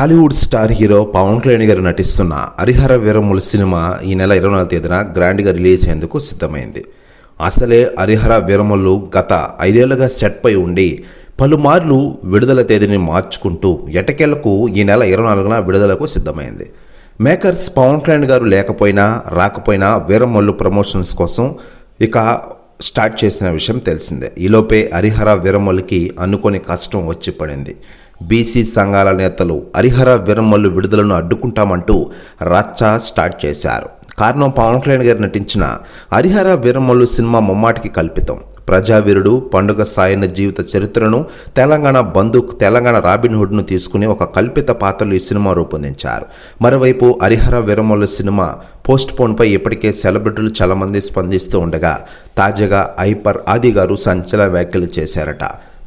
Tollywood star hero Pawan Kalyan గారు నటిస్తున్న Harihara Veeramallu cinema ఈ నెల 24వ తేదీన గ్రాండ్గా రిలీజ్ అయ్యేందుకు సిద్ధమైంది. అసలే హరిహర వీరమల్లు గత 5 ఏళ్లుగా సెట్పై ఉండి పలుమార్లు విడుదల తేదీని మార్చుకుంటూ ఎటకేలకు ఈ నెల 24న విడుదలకు సిద్ధమైంది. మేకర్స్ పవన్ కళ్యాణ్ గారు లేకపోయినా రాకపోయినా వీరమల్లు ప్రమోషన్స్ కోసం ఇక స్టార్ట్ చేసిన విషయం తెలిసిందే. ఈలోపే హరిహర వీరమల్లుకి అనుకోని కష్టం వచ్చి పడింది. బీసీ సంఘాల నేతలు హరిహర వీరమల్లు విడుదలను అడ్డుకుంటామంటూ రచ్చ స్టార్ట్ చేశారు. కారణం పవన్ కళ్యాణ్ గారు నటించిన హరిహర వీరమల్లు సినిమా ముమ్మాటికి కల్పితం. ప్రజావీరుడు పండుగ సాయన జీవిత చరిత్రను తెలంగాణ రాబిన్హుడ్ను తీసుకుని ఒక కల్పిత పాత్రలు ఈ సినిమా రూపొందించారు. మరోవైపు హరిహర వీరమల్లు సినిమా పోస్ట్ పోన్పై ఇప్పటికే సెలబ్రిటీలు చాలామంది స్పందిస్తూ ఉండగా తాజాగా హైపర్ ఆది గారు సంచలన వ్యాఖ్యలు చేశారట.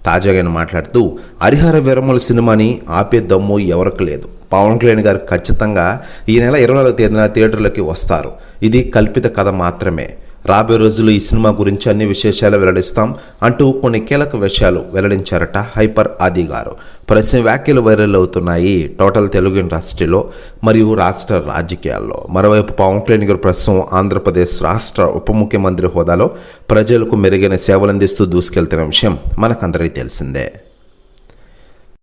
తాజాగా ఆయన మాట్లాడుతూ హరిహర వీరమల్లు సినిమాని ఆపే దమ్ము ఎవరికి లేదు. పవన్ కళ్యాణ్ గారు ఖచ్చితంగా ఈ నెల 24వ తేదీన థియేటర్లకి వస్తారు. ఇది కల్పిత కథ మాత్రమే. రాబోయే రోజుల్లో ఈ సినిమా గురించి అన్ని విశేషాలు వెల్లడిస్తాం అంటూ కొన్ని కీలక విషయాలు వెల్లడించారట హైపర్ ఆది గారు. ప్రస్తుతం వ్యాఖ్యలు వైరల్ అవుతున్నాయి టోటల్ తెలుగు ఇండస్ట్రీలో మరియు రాష్ట్ర రాజకీయాల్లో. మరోవైపు పవన్ కళ్యాణ్ గారు ప్రస్తుతం ఆంధ్రప్రదేశ్ రాష్ట్ర ఉప ముఖ్యమంత్రి హోదాలో ప్రజలకు మెరుగైన సేవలు అందిస్తూ దూసుకెళ్తున్న విషయం మనకందరికీ తెలిసిందే.